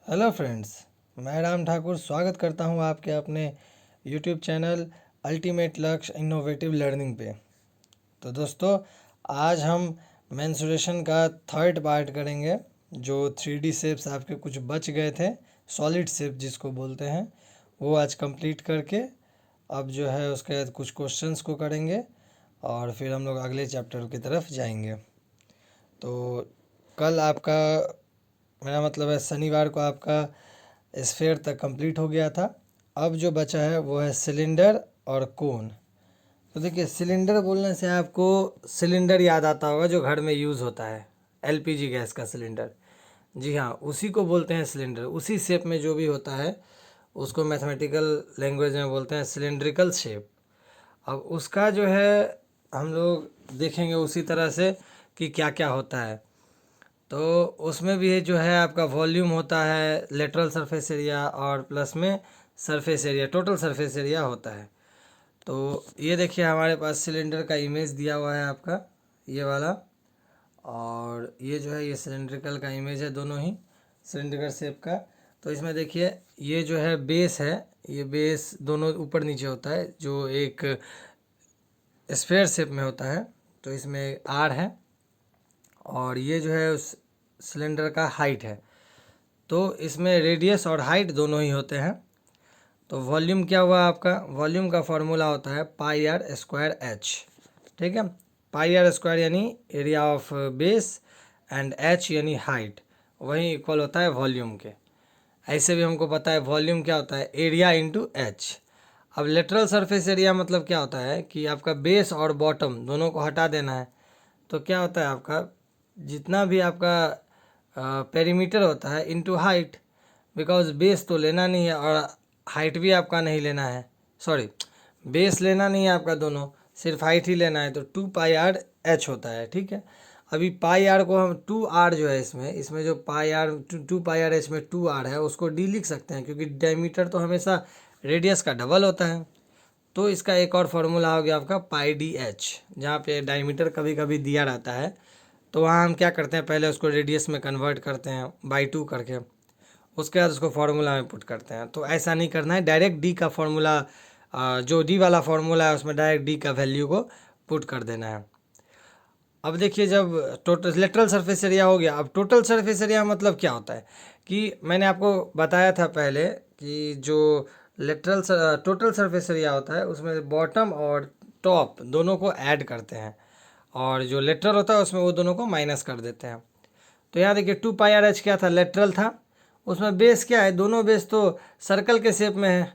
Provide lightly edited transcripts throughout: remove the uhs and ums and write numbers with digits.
Hello friends, मैं राम ठाकुर स्वागत करता हूं आपके अपने यूट्यूब चैनल अल्टीमेट लक्ष्य इनोवेटिव लर्निंग पे। तो दोस्तों, आज हम मेंसुरेशन का थर्ड पार्ट करेंगे। जो 3D शेप्स आपके कुछ बच गए थे, सॉलिड शेप जिसको बोलते हैं, वो आज कंप्लीट करके अब जो है उसके बाद कुछ क्वेश्चंस को करेंगे और फिर हम लोग अगले चैप्टर की तरफ जाएंगे। तो कल आपका, मेरा मतलब है शनिवार को आपका स्फेयर तक कंप्लीट हो गया था। अब जो बचा है वो है सिलेंडर और कोन। तो देखिए, सिलेंडर बोलने से आपको सिलेंडर याद आता होगा जो घर में यूज़ होता है, एलपीजी गैस का सिलेंडर। जी हाँ, उसी को बोलते हैं सिलेंडर। उसी शेप में जो भी होता है उसको मैथमेटिकल लैंग्वेज में बोलते हैं सिलेंड्रिकल शेप। अब उसका जो है हम लोग देखेंगे उसी तरह से कि क्या क्या होता है। तो उसमें भी जो है आपका वॉल्यूम होता है, लेटरल सरफेस एरिया और प्लस में surface area, total surface area होता है। तो ये देखिए, हमारे पास सिलेंडर का इमेज दिया हुआ है आपका, ये वाला। और ये जो है ये सिलेंड्रिकल का इमेज है, दोनों ही सिलेंड्रिकल शेप का। तो इसमें देखिए, ये जो है बेस है, ये बेस दोनों ऊपर नीचे होता है जो एक स्फेयर शेप में होता है। तो इसमें आर है और ये जो है उस सिलेंडर का हाइट है। तो इसमें रेडियस और हाइट दोनों ही होते हैं। तो वॉल्यूम क्या हुआ आपका? वॉल्यूम का फॉर्मूला होता है पाई आर स्क्वायर एच। ठीक है, पाई आर स्क्वायर यानी area of base and H यानी हाइट, वही इक्वल होता है वॉल्यूम के। ऐसे भी हमको पता है वॉल्यूम क्या होता है, एरिया इंटू एच। अब लेटरल सरफेस एरिया मतलब क्या होता है कि आपका बेस और बॉटम दोनों को हटा देना है। तो क्या होता है आपका, जितना भी आपका पेरीमीटर होता है इंटू हाइट, बिकॉज बेस तो लेना नहीं है और हाइट भी आपका नहीं लेना है, सॉरी बेस लेना नहीं है आपका, दोनों सिर्फ हाइट ही लेना है। तो 2 पाई आर एच होता है। ठीक है, अभी पाई आर को हम 2 आर जो है इसमें जो पाई आर 2 पाई आर एच में 2 आर है उसको डी लिख सकते हैं, क्योंकि डायमीटर तो हमेशा रेडियस का डबल होता है। तो इसका एक और फार्मूला हो गया आपका पाई डी एच, जहाँ पे डायमीटर कभी कभी दिया रहता है। तो वहाँ हम क्या करते हैं, पहले उसको रेडियस में कन्वर्ट करते हैं बाई 2 करके, उसके बाद उसको फार्मूला में पुट करते हैं। तो ऐसा नहीं करना है, डायरेक्ट डी का फार्मूला, जो डी वाला फार्मूला है उसमें डायरेक्ट डी का वैल्यू को पुट कर देना है। अब देखिए, जब टोटल लेटरल सरफेस एरिया हो गया, अब टोटल सरफेस एरिया मतलब क्या होता है कि मैंने आपको बताया था पहले कि जो लेटरल टोटल सरफेस एरिया होता है उसमें बॉटम और टॉप दोनों को ऐड करते हैं, और जो लेटरल होता है उसमें वो दोनों को माइनस कर देते हैं। तो यहाँ देखिए 2 पाई आर एच क्या था, लेटरल था। उसमें बेस क्या है, दोनों बेस तो सर्कल के शेप में है,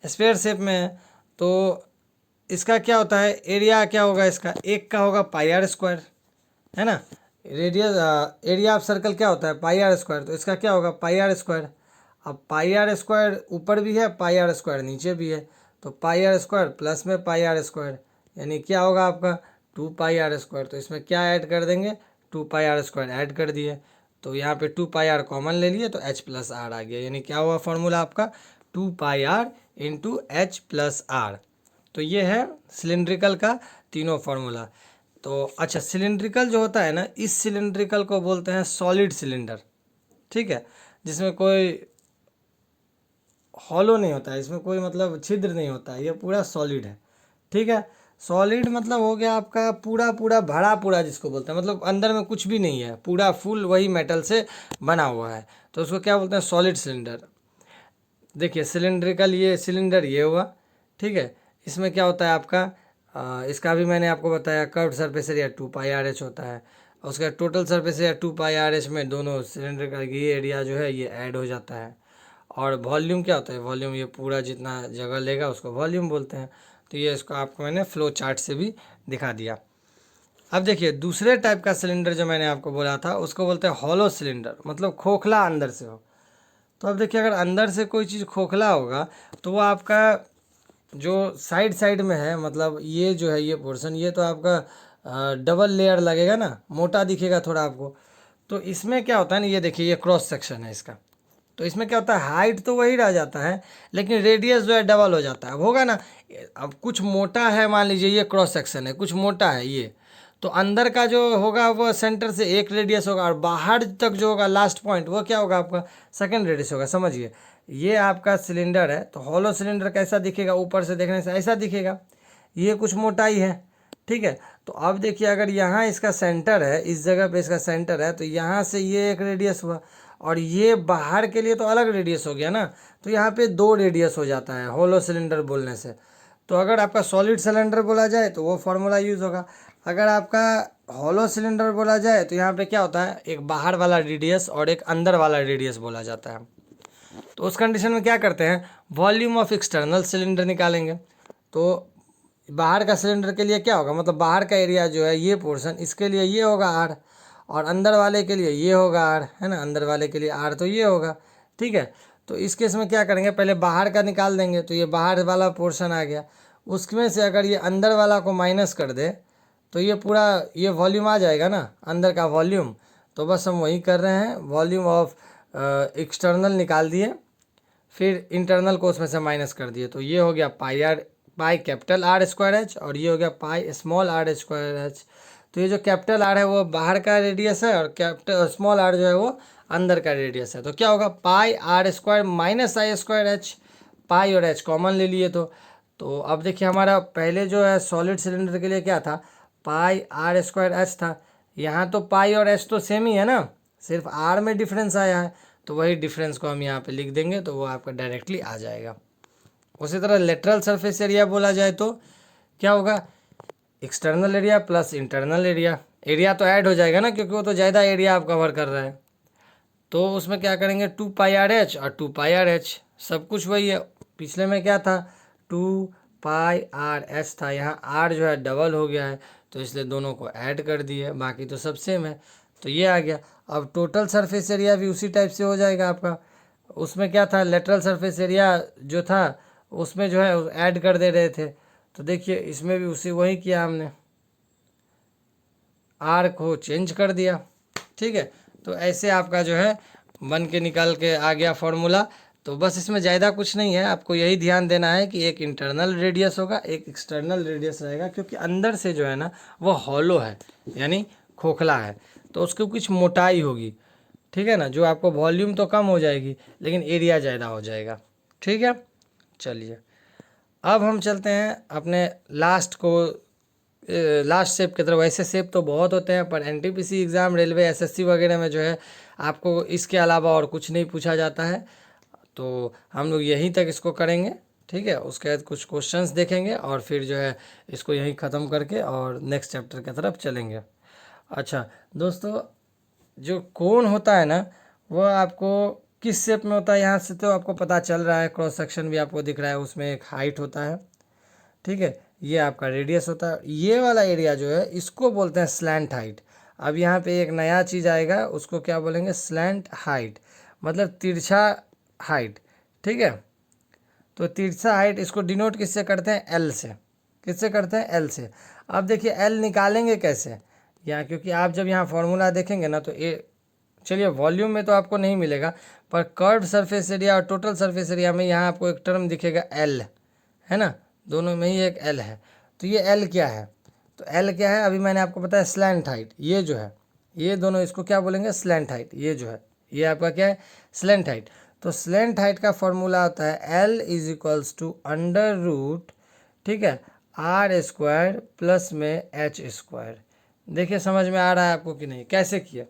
स्फेयर शेप में है। तो इसका क्या होता है, एरिया क्या होगा इसका, एक का होगा पाई आर स्क्वायर, है ना। रेडियस एरिया ऑफ सर्कल क्या होता है, पाई आर स्क्वायर। तो इसका क्या होगा, पाई आर स्क्वायर। अब पाई आर स्क्वायर ऊपर भी है, पाई आर स्क्वायर नीचे भी है। तो पाई आर स्क्वायर प्लस में पाई आर स्क्वायर यानी क्या होगा आपका 2 पाई आर स्क्वायर। तो इसमें क्या ऐड कर देंगे, 2 पाई आर स्क्वायर ऐड कर दिए। तो यहाँ पे 2 पाई आर कॉमन ले लिए तो एच प्लस आर आ गया, यानी क्या हुआ फॉर्मूला आपका 2 pi R into H plus R. तो ये है सिलेंड्रिकल का तीनों फार्मूला। तो अच्छा, सिलेंड्रिकल जो होता है ना, इस सिलेंड्रिकल को बोलते हैं सॉलिड सिलेंडर। ठीक है, जिसमें कोई हॉलो नहीं होता है, इसमें कोई मतलब छिद्र नहीं होता है, ये पूरा सॉलिड है। ठीक है, सॉलिड मतलब हो गया आपका पूरा पूरा भरा पूरा, जिसको बोलते हैं मतलब अंदर में कुछ भी नहीं है, पूरा फुल वही मेटल से बना हुआ है। तो उसको क्या बोलते हैं, सॉलिड सिलेंडर। देखिए सिलेंड्रिकल, ये सिलेंडर ये हुआ। ठीक है, इसमें क्या होता है आपका, इसका भी मैंने आपको बताया, curved surface area 2 pi R H होता है। और उसका total surface area 2 pi R H में दोनों सिलेंडर का ये एरिया जो है ये ऐड हो जाता है। और वॉल्यूम क्या होता है, वॉल्यूम ये पूरा जितना जगह लेगा उसको वॉल्यूम बोलते हैं। तो ये इसको आपको मैंने फ्लो चार्ट से भी दिखा दिया। अब देखिए, दूसरे टाइप का सिलेंडर जो मैंने आपको बोला था उसको बोलते हैं हॉलो सिलेंडर, मतलब खोखला अंदर से हो। तो अब देखिए, अगर अंदर से कोई चीज़ खोखला होगा तो वो आपका जो साइड साइड में है, मतलब ये जो है ये पोर्शन, ये तो आपका डबल लेयर लगेगा ना, मोटा दिखेगा थोड़ा आपको। तो इसमें क्या होता है ना, ये देखिए ये क्रॉस सेक्शन है इसका। तो इसमें क्या होता है, हाइट तो वही रह जाता है लेकिन रेडियस जो है डबल हो जाता है। अब होगा ना, अब कुछ मोटा है, मान लीजिए ये क्रॉस सेक्शन है, कुछ मोटा है ये, तो अंदर का जो होगा वो सेंटर से एक रेडियस होगा, और बाहर तक जो होगा लास्ट पॉइंट वो क्या होगा आपका सेकंड रेडियस होगा। समझिए, ये आपका सिलेंडर है, तो हॉलो सिलेंडर कैसा दिखेगा, ऊपर से देखने से ऐसा दिखेगा, ये कुछ मोटाई है, ठीक है। तो अब देखिए, अगर यहाँ इसका सेंटर है, इस जगह पे इसका सेंटर है, तो यहाँ से ये एक रेडियस हुआ, और ये बाहर के लिए तो अलग रेडियस हो गया ना, तो यहाँ पे दो रेडियस हो जाता है हॉलो सिलेंडर बोलने से। तो अगर आपका सॉलिड सिलेंडर बोला जाए तो वो फार्मूला यूज़ होगा। अगर आपका हॉलो सिलेंडर बोला जाए तो यहाँ पे क्या होता है, एक बाहर वाला रेडियस और एक अंदर वाला रेडियस बोला जाता है। तो उस कंडीशन में क्या करते हैं, वॉल्यूम ऑफ एक्सटर्नल सिलेंडर निकालेंगे। तो बाहर का सिलेंडर के लिए क्या होगा, मतलब बाहर का एरिया जो है ये पोर्शन, इसके लिए ये होगा आर, और अंदर वाले के लिए ये होगा आर, है ना, अंदर वाले के लिए आर तो ये होगा, ठीक है। तो इस केस में क्या करेंगे, पहले बाहर का निकाल देंगे, तो ये बाहर वाला पोर्शन आ गया, उसमें से अगर ये अंदर वाला को माइनस कर दे तो ये पूरा ये वॉल्यूम आ जाएगा ना, अंदर का वॉल्यूम। तो बस हम वही कर रहे हैं, वॉल्यूम ऑफ एक्सटर्नल निकाल दिए, फिर इंटरनल को उसमें से माइनस कर दिए, तो ये हो गया pi R, pi capital R square H, और ये हो गया pi small R square H. तो ये जो कैपिटल आर है वो बाहर का रेडियस है, और कैपिटल स्मॉल आर जो है वो अंदर का रेडियस है। तो क्या होगा, pi are square minus I square H, pi और एच कॉमन ले लिए। तो अब देखिए, हमारा पहले जो है सॉलिड सिलेंडर के लिए क्या था, पाई आर स्क्वायर एच था, यहाँ तो पाई और एच तो सेम ही है ना, सिर्फ आर में डिफरेंस आया है, तो वही डिफरेंस को हम यहाँ पे लिख देंगे, तो वो आपका डायरेक्टली आ जाएगा। उसी तरह लेटरल सरफेस एरिया बोला जाए तो क्या होगा, external area plus internal area, area तो ऐड हो जाएगा ना, क्योंकि वो तो ज़्यादा एरिया आप कवर कर रहे हैं। तो उसमें क्या करेंगे, 2πr/h और 2πr/h, सब कुछ वही है। पिछले में क्या था, 2πr/h था, यहाँ r जो है डबल हो गया है, तो इसलिए दोनों को ऐड कर दिए, बाकी तो सब सेम है, तो ये आ गया। अब टोटल सरफेस एरिया भी उसी टाइप से हो जाएगा आपका। उसमें क्या था, लेटरल सरफेस एरिया जो था उसमें जो है ऐड कर दे रहे थे, तो देखिए इसमें भी उसी वही किया हमने, आर को चेंज कर दिया, ठीक है। तो ऐसे आपका जो है बन के निकल के आ गया फॉर्मूला। तो बस इसमें ज़्यादा कुछ नहीं है, आपको यही ध्यान देना है कि एक इंटरनल रेडियस होगा, एक एक्सटर्नल रेडियस रहेगा, क्योंकि अंदर से जो है ना वो हॉलो है, यानी खोखला है, तो उसकी कुछ मोटाई होगी, ठीक है ना, जो आपको वॉल्यूम तो कम हो जाएगी लेकिन एरिया ज़्यादा हो जाएगा, ठीक है। चलिए, अब हम चलते हैं अपने लास्ट को, लास्ट शेप की तरफ। वैसे शेप तो बहुत होते हैं, पर एनटीपीसी एग्ज़ाम, रेलवे, एसएससी वगैरह में जो है आपको इसके अलावा और कुछ नहीं पूछा जाता है, तो हम लोग यहीं तक इसको करेंगे, ठीक है। उसके बाद कुछ क्वेश्चंस देखेंगे और फिर जो है इसको यहीं ख़त्म करके और नेक्स्ट चैप्टर की तरफ चलेंगे। अच्छा दोस्तों, जो कोण होता है ना वो आपको किस शेप में होता है, यहाँ से तो आपको पता चल रहा है, क्रॉस सेक्शन भी आपको दिख रहा है, उसमें एक हाइट होता है, ठीक है, ये आपका रेडियस होता है। ये वाला एरिया जो है इसको बोलते हैं स्लैंट हाइट। अब यहाँ पे एक नया चीज़ आएगा, उसको क्या बोलेंगे, स्लैंट हाइट, मतलब तिरछा हाइट, ठीक है। तो तिरछा हाइट इसको डिनोट किससे करते हैं, एल से। किससे करते हैं, एल से। अब देखिए एल निकालेंगे कैसे यहाँ, क्योंकि आप जब यहाँ फॉर्मूला देखेंगे ना तो ये, चलिए वॉल्यूम में तो आपको नहीं मिलेगा, पर कर्व सरफेस एरिया और टोटल सरफेस एरिया में यहाँ आपको एक टर्म दिखेगा एल, है ना, दोनों में ही एक एल है। तो ये एल क्या है, तो एल क्या है, अभी मैंने आपको बताया स्लैंट हाइट, ये जो है ये दोनों, इसको क्या बोलेंगे, स्लैंट हाइट। ये जो है ये आपका क्या है, स्लैंट हाइट। तो स्लैंट हाइट का फॉर्मूला होता है L is equals to under root, ठीक है, आर स्क्वायर प्लस में एच स्क्वायर। देखिए समझ में आ रहा है आपको कि नहीं, कैसे किया,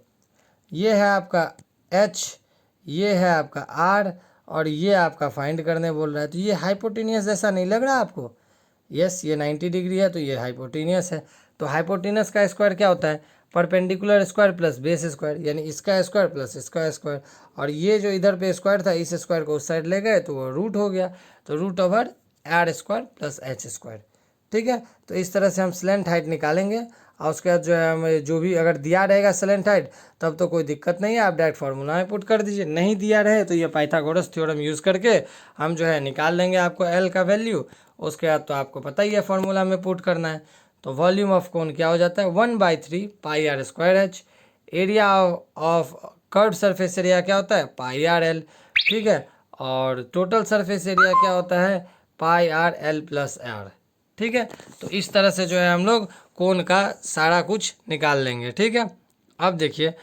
ये है आपका एच, ये है आपका आर, और ये आपका फाइंड करने बोल रहा है। तो ये हाइपोटेनियस जैसा नहीं लग रहा आपको, यस ये 90 डिग्री है तो ये हाइपोटेनियस है। तो हाइपोटेनियस का स्क्वायर क्या होता है, perpendicular square plus base square, यानी इसका स्क्वायर प्लस इसका स्क्वायर, और ये जो इधर पे स्क्वायर था इस स्क्वायर को उस साइड ले गए तो वो रूट हो गया, तो root over R square plus H square, ठीक है। तो इस तरह से हम स्लैंट हाइट निकालेंगे, और उसके बाद जो है हमें जो भी अगर दिया रहेगा स्लैंट हाइट तब तो कोई दिक्कत नहीं है, आप डायरेक्ट फार्मूला में पुट कर दीजिए, नहीं दिया रहे तो ये पाइथागोरस थ्योरम यूज़ करके हम जो है निकाल लेंगे आपको एल का वैल्यू। उसके बाद तो आपको पता ही है फार्मूला में पुट करना है। तो वॉल्यूम ऑफ कोन क्या हो जाता है, 1/3 pi are square h. Area of curve surface area क्या होता है, पाई आर एल, ठीक है। और टोटल सरफेस एरिया क्या होता है, पाई आर एल प्लस आर, ठीक है। तो इस तरह से जो है हम लोग कोन का सारा कुछ निकाल लेंगे। ठीक है, अब देखिए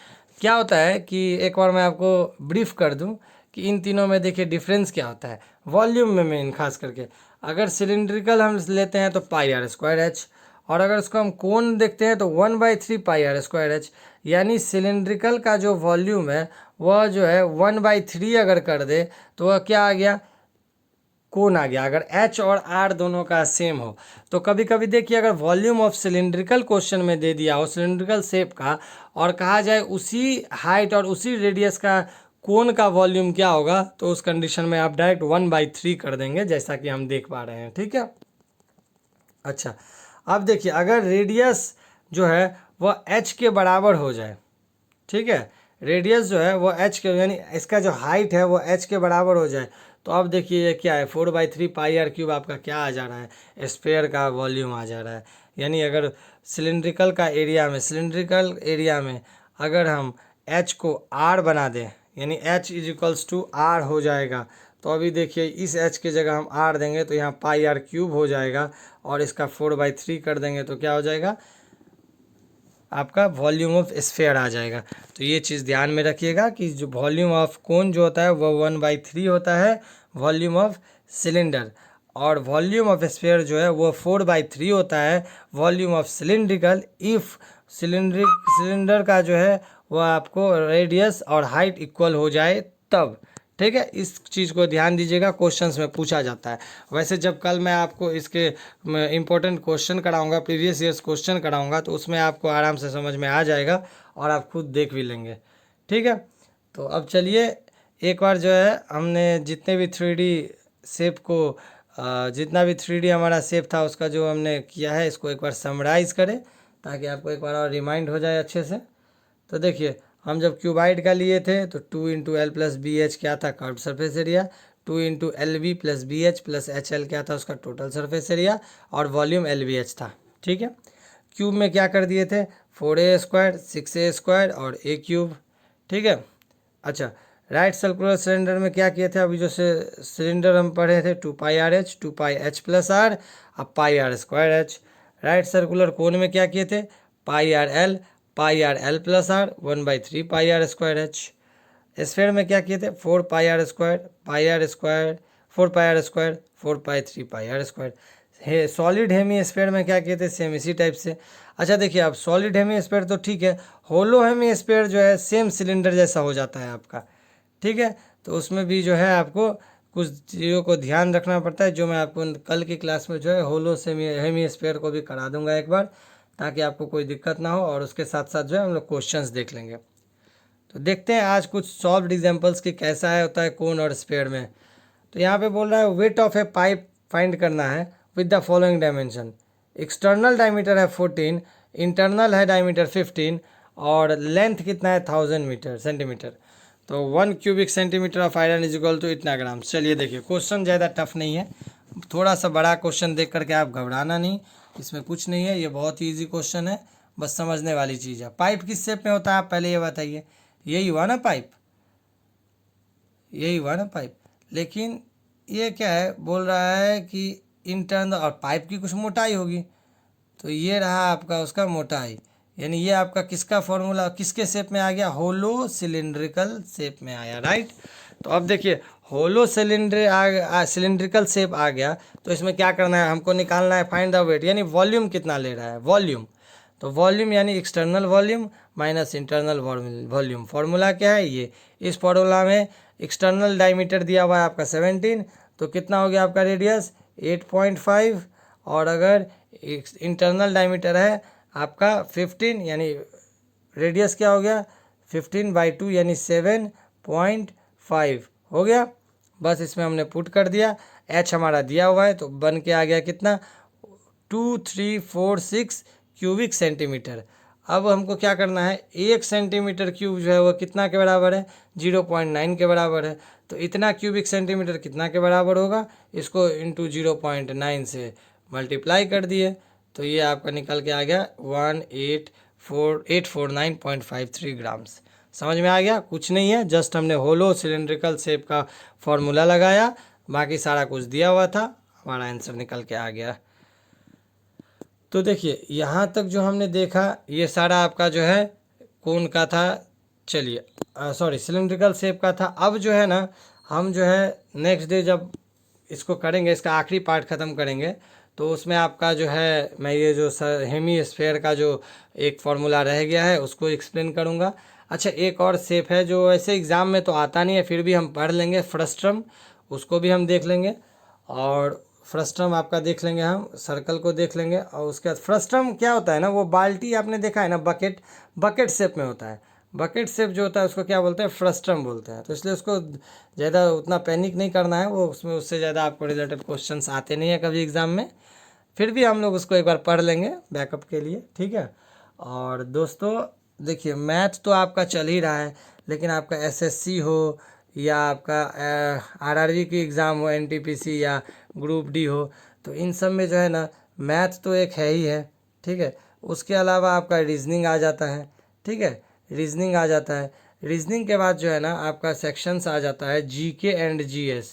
क्या होता है कि एक बार मैं आपको ब्रीफ कर दूं कि इन तीनों में देखिए डिफरेंस क्या होता है वॉल्यूम में मेन खास करके। अगर सिलिंड्रिकल हम लेते हैं तो पाई आर स्क्वायर एच, और अगर उसको हम कोन देखते हैं तो 1/3 पाई आर स्क्वायर एच। यानी सिलिंड्रिकल का जो वॉल्यूम है वह जो है 1/3 अगर कर दे तो वह क्या आ गया, कोन आ गया, अगर एच और आर दोनों का सेम हो। तो कभी कभी देखिए अगर वॉल्यूम ऑफ सिलिंड्रिकल क्वेश्चन में दे दिया हो सिलिंड्रिकल शेप का, और कहा जाए उसी हाइट और उसी रेडियस का कोन का वॉल्यूम क्या होगा, तो उस कंडीशन में आप डायरेक्ट 1/3 कर देंगे, जैसा कि हम देख पा रहे हैं। ठीक है, अच्छा अब देखिए अगर रेडियस जो है वह एच के बराबर हो जाए, ठीक है, रेडियस जो है वो एच के यानी इसका जो हाइट है वो एच के बराबर हो जाए, तो अब देखिए ये क्या है 4/3 पाई आर क्यूब आपका क्या आ जा रहा है, स्फेयर का वॉल्यूम आ जा रहा है। यानी अगर सिलिंड्रिकल एरिया में अगर हम एच को आर बना दें, यानी H is equals to R हो जाएगा, तो अभी देखिए इस एच की जगह हम आर देंगे तो यहाँ पाई आर क्यूब हो जाएगा, और इसका 4/3 कर देंगे तो क्या हो जाएगा, आपका वॉल्यूम ऑफ स्फेयर आ जाएगा। तो ये चीज़ ध्यान में रखिएगा कि जो वॉल्यूम ऑफ कोन जो होता है वो 1/3 होता है वॉल्यूम ऑफ सिलेंडर, और वॉल्यूम ऑफ स्फेयर जो है वो 4/3 होता है volume of cylindrical, if cylinder का जो है वो आपको रेडियस और हाइट इक्वल हो जाए तब। ठीक है, इस चीज़ को ध्यान दीजिएगा, क्वेश्चंस में पूछा जाता है। वैसे जब कल मैं आपको इसके इम्पोर्टेंट क्वेश्चन कराऊंगा, प्रीवियस ईयर्स क्वेश्चन कराऊंगा, तो उसमें आपको आराम से समझ में आ जाएगा और आप खुद देख भी लेंगे। ठीक है, तो अब चलिए एक बार जो है हमने जितने भी 3D शेप को जितना भी 3D हमारा शेप था उसका जो हमने किया है इसको एक बार समराइज़ करें, ताकि आपको एक बार और रिमाइंड हो जाए अच्छे से। तो देखिए हम जब क्यूबाइड का लिए थे तो 2 × L + BH क्या था, curve surface area, 2 × LB + BH + HL क्या था, उसका टोटल सरफेस एरिया, और वॉल्यूम LBH था। ठीक है, क्यूब में क्या कर दिए थे 4a² 6a² और a³। ठीक है, अच्छा राइट सर्कुलर सिलेंडर में क्या किए थे, अभी जो से सिलेंडर हम पढ़े थे 2πRh 2πH+R अब πr²h। राइट सर्कुलर कोन में क्या किए थे πRL πRL+R 1/3 πr²h। स्फेयर में क्या किए थे 4πr² 4π3 πr²। है सॉलिड हेमी स्फेयर में क्या किए थे सेम इसी टाइप से। अच्छा देखिए अब सॉलिड हेमी स्फेयर तो ठीक है, होलो हेमी स्फेयर जो है सेम सिलेंडर जैसा हो जाता है आपका। ठीक है, तो उसमें भी जो है आपको कुछ चीज़ों को ध्यान रखना पड़ता है, जो मैं आपको कल की क्लास में जो है होलो हेमी स्फेयर को भी करा दूंगा एक बार, ताकि आपको कोई दिक्कत ना हो, और उसके साथ साथ जो है हम लोग क्वेश्चंस देख लेंगे। तो देखते हैं आज कुछ सॉल्व्ड एग्जांपल्स की कैसा है होता है कोन और स्फेयर में। तो यहाँ पे बोल रहा है weight of A pipe find करना है with the following dimension. External diameter है 14, इंटरनल है डायमीटर 15, और लेंथ कितना है 1000 सेंटीमीटर। तो 1 cubic centimetre of iron is equal to इतना ग्राम। चलिए देखिए क्वेश्चन ज़्यादा टफ नहीं है, थोड़ा सा बड़ा क्वेश्चन देख करके आप घबराना नहीं, इसमें कुछ नहीं है, ये बहुत ही ईजी क्वेश्चन है, बस समझने वाली चीज़ है। पाइप किस शेप में होता है आप पहले ये बताइए, यही हुआ ना पाइप, यही हुआ ना पाइप, लेकिन ये क्या है बोल रहा है कि इंटरनल, और पाइप की कुछ मोटाई होगी, तो ये रहा आपका उसका मोटाई, यानी ये आपका किसका फॉर्मूला किसके शेप में आ गया, होलो सिलिंड्रिकल शेप में आया। राइट, तो अब देखिए होलो सिलिंड्रिकल शेप आ गया, तो इसमें क्या करना है हमको, निकालना है फाइंड द वेट, यानी वॉल्यूम कितना ले रहा है, वॉल्यूम। तो वॉल्यूम यानी external volume minus internal volume, formula क्या है ये, इस फार्मूला में एक्सटर्नल डायमीटर दिया हुआ है आपका 17, तो कितना हो गया आपका रेडियस 8.5, और अगर इंटरनल डायमीटर है आपका 15, यानी रेडियस क्या हो गया 15/2 यानी 7.5 हो गया। बस इसमें हमने पुट कर दिया, एच हमारा दिया हुआ है, तो बन के आ गया कितना 2346 क्यूबिक सेंटीमीटर। अब हमको क्या करना है, 1 सेंटीमीटर क्यूब जो है वो कितना के बराबर है 0.9 के बराबर है, तो इतना क्यूबिक सेंटीमीटर कितना के बराबर होगा, इसको इंटू 0.9 से मल्टीप्लाई कर दिए, तो ये आपका निकल के आ गया 18449.53 ग्राम्स। समझ में आ गया, कुछ नहीं है, जस्ट हमने होलो सिलिंड्रिकल शेप का फॉर्मूला लगाया, बाकी सारा कुछ दिया हुआ था, हमारा आंसर निकल के आ गया। तो देखिए यहाँ तक जो हमने देखा ये सारा आपका जो है कोन का था, चलिए सॉरी सिलेंड्रिकल शेप का था। अब जो है ना हम जो है नेक्स्ट डे जब इसको करेंगे, इसका आखिरी पार्ट ख़त्म करेंगे, तो उसमें आपका जो है मैं ये जो हेमी स्फेयर का जो एक फार्मूला रह गया है उसको एक्सप्लेन करूँगा। अच्छा एक और शेप है जो ऐसे एग्ज़ाम में तो आता नहीं है, फिर भी हम पढ़ लेंगे, फ्रस्ट्रम, उसको भी हम देख लेंगे। और फ्रस्ट्रम आपका देख लेंगे, हम सर्कल को देख लेंगे। और उसके बाद फ्रस्ट्रम क्या होता है ना, वो बाल्टी आपने देखा है ना, बकेट, बकेट शेप में होता है। बकेट शेप जो होता है उसको क्या बोलते हैं, फ्रस्ट्रम बोलते हैं। तो इसलिए उसको ज़्यादा उतना पैनिक नहीं करना है, वो उसमें उससे ज़्यादा आपको रिलेटेड क्वेश्चंस आते नहीं है कभी एग्ज़ाम में, फिर भी हम लोग उसको एक बार पढ़ लेंगे बैकअप के लिए, ठीक है। और दोस्तों देखिए मैथ तो आपका चल ही रहा है, लेकिन आपका एसएससी हो या आपका आरआरबी की एग्ज़ाम हो, एनटीपीसी या ग्रुप डी हो, तो इन सब में जो है ना मैथ तो एक है ही है, ठीक है। उसके अलावा आपका रीजनिंग आ जाता है, ठीक है, रीजनिंग आ जाता है। रीजनिंग के बाद जो है ना आपका सेक्शंस आ जाता है GK and GS,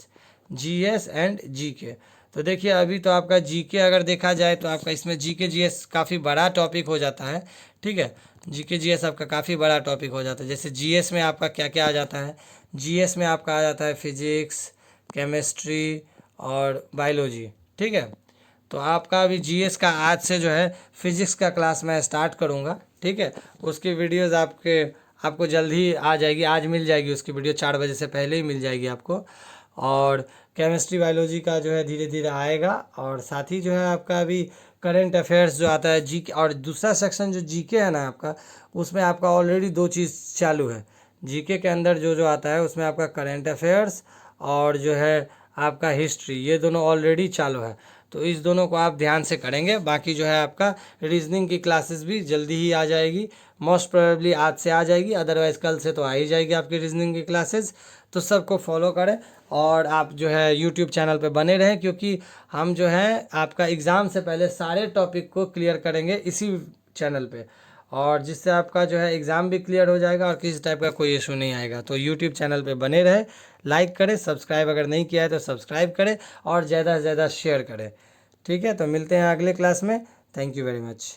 GS and GK. तो देखिए अभी तो आपका जीके अगर देखा जाए तो आपका इसमें जीके जीएस काफ़ी बड़ा टॉपिक हो जाता है, ठीक है। जीके जीएस आपका काफ़ी बड़ा टॉपिक हो जाता है। जैसे जीएस में आपका क्या क्या आ जाता है, जीएस में आपका आ जाता है फिजिक्स, केमिस्ट्री और बायोलॉजी, ठीक है। तो आपका अभी जीएस का आज से जो है फिजिक्स का क्लास मैं स्टार्ट करूँगा, ठीक है। उसकी वीडियोज़ आपको जल्द ही आ जाएगी, आज मिल जाएगी उसकी वीडियो, 4 बजे से पहले ही मिल जाएगी आपको। और केमिस्ट्री बायोलॉजी का जो है धीरे धीरे आएगा। और साथ ही जो है आपका अभी करंट अफेयर्स जो आता है जी, और दूसरा सेक्शन जो जीके है ना आपका, उसमें आपका ऑलरेडी 2 चीज़ चालू है। जीके के अंदर जो जो आता है उसमें आपका करंट अफेयर्स और जो है आपका हिस्ट्री, ये दोनों ऑलरेडी चालू है। तो इस दोनों को आप ध्यान से करेंगे। बाकी जो है आपका रीजनिंग की क्लासेस भी जल्दी ही आ जाएगी, मोस्ट प्रोबेबली आज से आ जाएगी, अदरवाइज़ कल से तो आ ही जाएगी आपकी रीजनिंग की क्लासेस। तो सबको फॉलो करें और आप जो है यूट्यूब चैनल पे बने रहें, क्योंकि हम जो है आपका एग्ज़ाम से पहले सारे टॉपिक को क्लियर करेंगे इसी चैनल पे, और जिससे आपका जो है एग्ज़ाम भी क्लियर हो जाएगा और किसी टाइप का कोई इशू नहीं आएगा। तो यूट्यूब चैनल पे बने रहे, लाइक करें, सब्सक्राइब अगर नहीं किया है तो सब्सक्राइब करें और ज़्यादा से ज़्यादा शेयर करें, ठीक है। तो मिलते हैं अगले क्लास में, थैंक यू वेरी मच।